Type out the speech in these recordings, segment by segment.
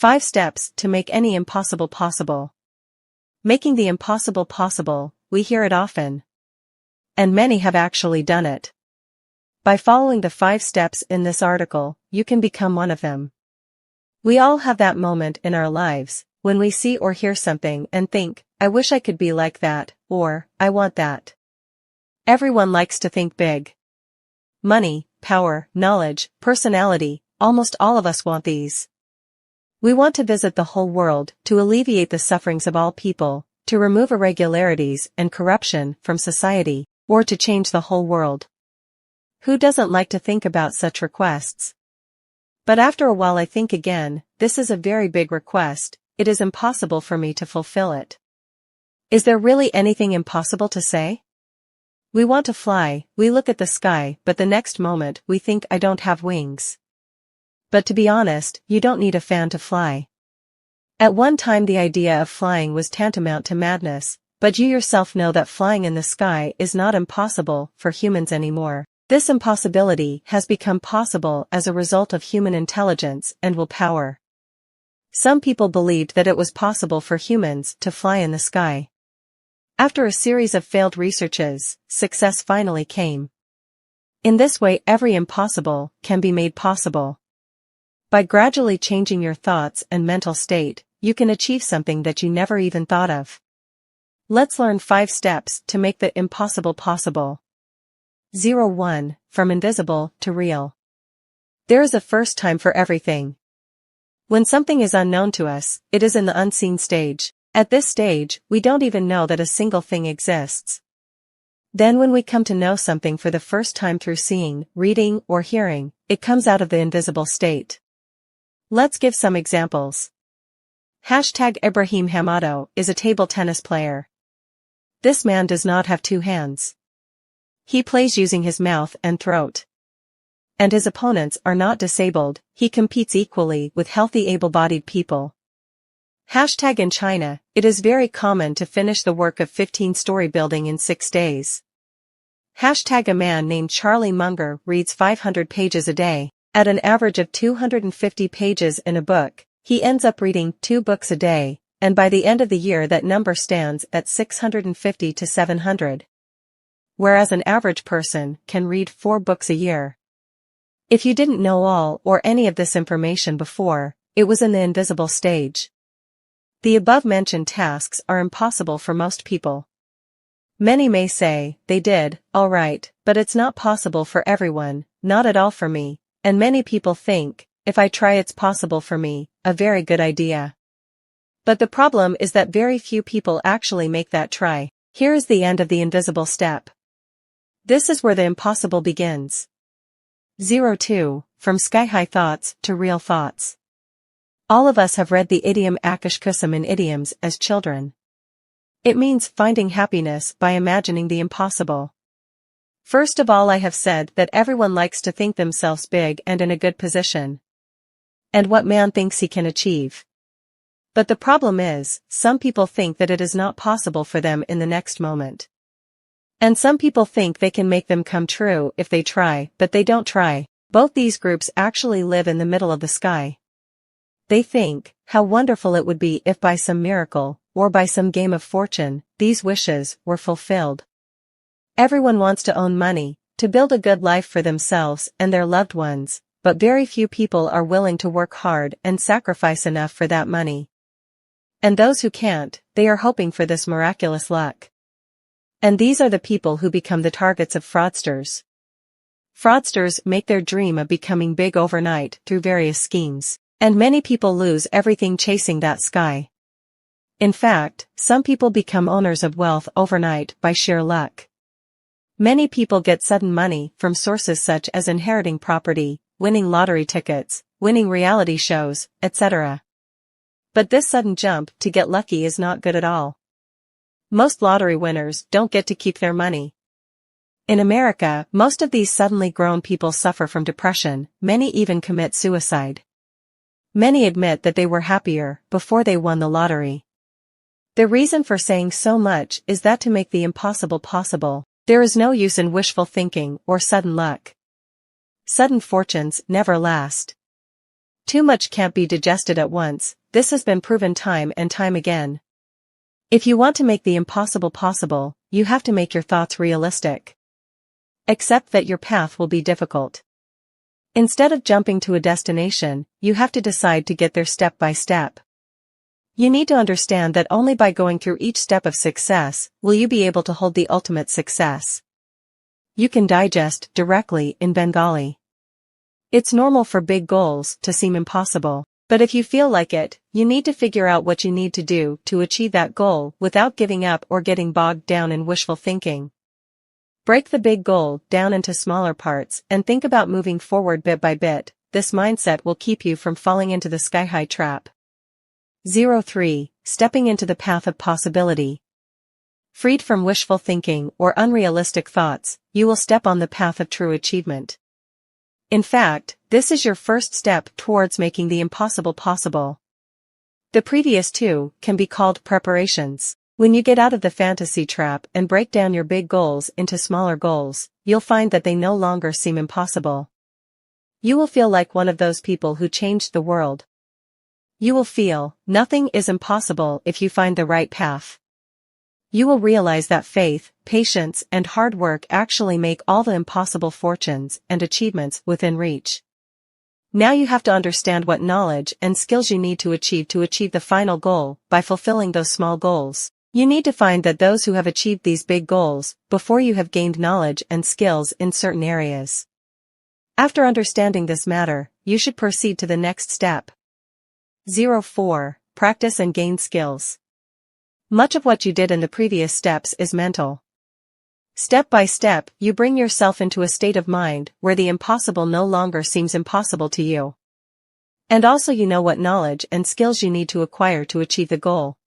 5 steps to make any impossible possible. Making the impossible possible, we hear it often. And many have actually done it. By following the 5 steps in this article, you can become one of them. We all have that moment in our lives, when we see or hear something and think, I wish I could be like that, or, I want that. Everyone likes to think big. Money, power, knowledge, personality, almost all of us want these. We want to visit the whole world, to alleviate the sufferings of all people, to remove irregularities and corruption from society, or to change the whole world. Who doesn't like to think about such requests? But after a while I think again, this is a very big request, it is impossible for me to fulfill it. Is there really anything impossible to say? We want to fly, we look at the sky, but the next moment we think I don't have wings. But to be honest, you don't need a fan to fly. At one time the idea of flying was tantamount to madness, but you yourself know that flying in the sky is not impossible for humans anymore. This impossibility has become possible as a result of human intelligence and willpower. Some people believed that it was possible for humans to fly in the sky. After a series of failed researches, success finally came. In this way every impossible can be made possible. By gradually changing your thoughts and mental state, you can achieve something that you never even thought of. Let's learn 5 steps to make the impossible possible. 1. From invisible to real. There is a first time for everything. When something is unknown to us, it is in the unseen stage. At this stage, we don't even know that a single thing exists. Then when we come to know something for the first time through seeing, reading, or hearing, it comes out of the invisible state. Let's give some examples. Ibrahim Hamado is a table tennis player. This man does not have 2 hands. He plays using his mouth and throat. And his opponents are not disabled, he competes equally with healthy able-bodied people. In China, it is very common to finish the work of 15-story building in 6 days. A man named Charlie Munger reads 500 pages a day. At an average of 250 pages in a book, he ends up reading 2 books a day, and by the end of the year that number stands at 650 to 700. Whereas an average person can read 4 books a year. If you didn't know all or any of this information before, it was in the invisible stage. The above-mentioned tasks are impossible for most people. Many may say, they did, all right, but it's not possible for everyone, not at all for me. And many people think, if I try it's possible for me, a very good idea. But the problem is that very few people actually make that try. Here is the end of the invisible step. This is where the impossible begins. 2. From sky-high thoughts to real thoughts. All of us have read the idiom Akashkusam in idioms as children. It means finding happiness by imagining the impossible. First of all, I have said that everyone likes to think themselves big and in a good position. And what man thinks he can achieve. But the problem is, some people think that it is not possible for them in the next moment. And some people think they can make them come true if they try, but they don't try. Both these groups actually live in the middle of the sky. They think, how wonderful it would be if by some miracle, or by some game of fortune, these wishes were fulfilled. Everyone wants to own money, to build a good life for themselves and their loved ones, but very few people are willing to work hard and sacrifice enough for that money. And those who can't, they are hoping for this miraculous luck. And these are the people who become the targets of fraudsters. Fraudsters make their dream of becoming big overnight through various schemes, and many people lose everything chasing that sky. In fact, some people become owners of wealth overnight by sheer luck. Many people get sudden money from sources such as inheriting property, winning lottery tickets, winning reality shows, etc. But this sudden jump to get lucky is not good at all. Most lottery winners don't get to keep their money. In America, most of these suddenly grown people suffer from depression, many even commit suicide. Many admit that they were happier before they won the lottery. The reason for saying so much is that to make the impossible possible, there is no use in wishful thinking or sudden luck. Sudden fortunes never last. Too much can't be digested at once. This has been proven time and time again. If you want to make the impossible possible, you have to make your thoughts realistic. Accept that your path will be difficult. Instead of jumping to a destination, you have to decide to get there step by step. You need to understand that only by going through each step of success will you be able to hold the ultimate success. You can digest directly in Bengali. It's normal for big goals to seem impossible, but if you feel like it, you need to figure out what you need to do to achieve that goal without giving up or getting bogged down in wishful thinking. Break the big goal down into smaller parts and think about moving forward bit by bit. This mindset will keep you from falling into the sky-high trap. 03. Stepping into the path of possibility. Freed from wishful thinking or unrealistic thoughts, you will step on the path of true achievement. In fact, this is your first step towards making the impossible possible. The previous two can be called preparations. When you get out of the fantasy trap and break down your big goals into smaller goals, you'll find that they no longer seem impossible. You will feel like one of those people who changed the world. You will feel, nothing is impossible if you find the right path. You will realize that faith, patience, and hard work actually make all the impossible fortunes and achievements within reach. Now you have to understand what knowledge and skills you need to achieve the final goal. By fulfilling those small goals, you need to find that those who have achieved these big goals before you have gained knowledge and skills in certain areas. After understanding this matter, you should proceed to the next step. 04. Practice and gain skills. Much of what you did in the previous steps is mental. Step by step, you bring yourself into a state of mind where the impossible no longer seems impossible to you. And also you know what knowledge and skills you need to acquire to achieve the goal.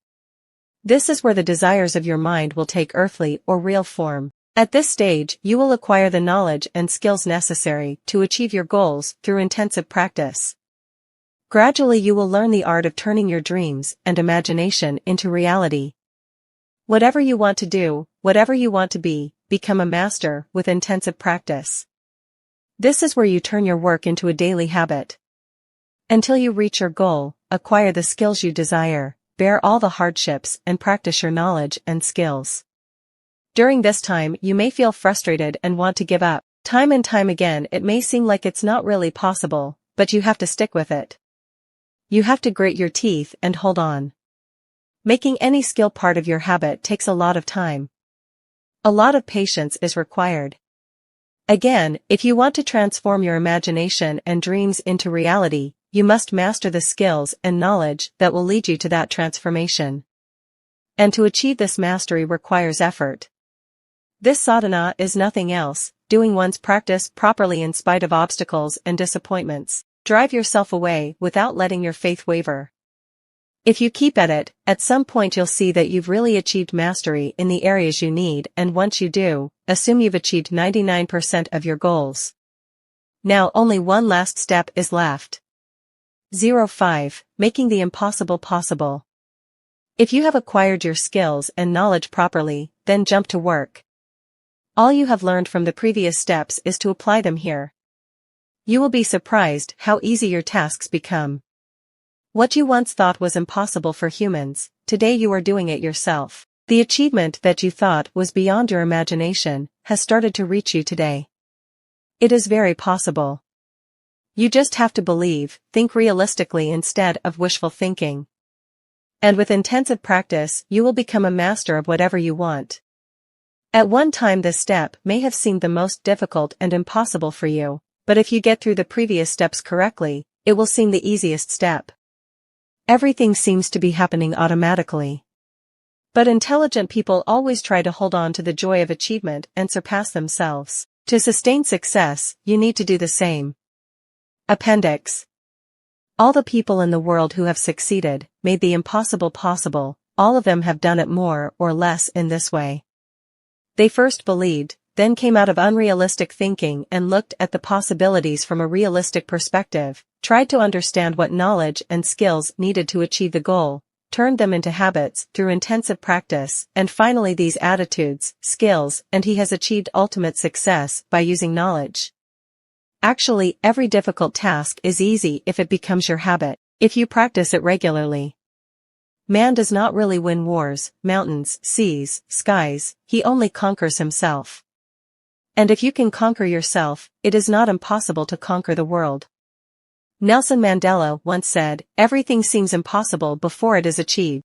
This is where the desires of your mind will take earthly or real form. At this stage, you will acquire the knowledge and skills necessary to achieve your goals through intensive practice. Gradually you will learn the art of turning your dreams and imagination into reality. Whatever you want to do, whatever you want to be, become a master with intensive practice. This is where you turn your work into a daily habit. Until you reach your goal, acquire the skills you desire, bear all the hardships and practice your knowledge and skills. During this time you may feel frustrated and want to give up. Time and time again it may seem like it's not really possible, but you have to stick with it. You have to grit your teeth and hold on. Making any skill part of your habit takes a lot of time. A lot of patience is required. Again, if you want to transform your imagination and dreams into reality, you must master the skills and knowledge that will lead you to that transformation. And to achieve this mastery requires effort. This sadhana is nothing else, doing one's practice properly in spite of obstacles and disappointments. Drive yourself away without letting your faith waver. If you keep at it, at some point you'll see that you've really achieved mastery in the areas you need, and once you do, assume you've achieved 99% of your goals. Now only one last step is left. 05. Making the impossible possible. If you have acquired your skills and knowledge properly, then jump to work. All you have learned from the previous steps is to apply them here. You will be surprised how easy your tasks become. What you once thought was impossible for humans, today you are doing it yourself. The achievement that you thought was beyond your imagination has started to reach you today. It is very possible. You just have to believe, think realistically instead of wishful thinking. And with intensive practice, you will become a master of whatever you want. At one time this step may have seemed the most difficult and impossible for you, but if you get through the previous steps correctly, it will seem the easiest step. Everything seems to be happening automatically. But intelligent people always try to hold on to the joy of achievement and surpass themselves. To sustain success, you need to do the same. Appendix. All the people in the world who have succeeded, made the impossible possible, all of them have done it more or less in this way. They first believed, then came out of unrealistic thinking and looked at the possibilities from a realistic perspective, tried to understand what knowledge and skills needed to achieve the goal, turned them into habits through intensive practice, and finally these attitudes, skills, and he has achieved ultimate success by using knowledge. Actually, every difficult task is easy if it becomes your habit, if you practice it regularly. Man does not really win wars, mountains, seas, skies, he only conquers himself. And if you can conquer yourself, it is not impossible to conquer the world. Nelson Mandela once said, "Everything seems impossible before it is achieved."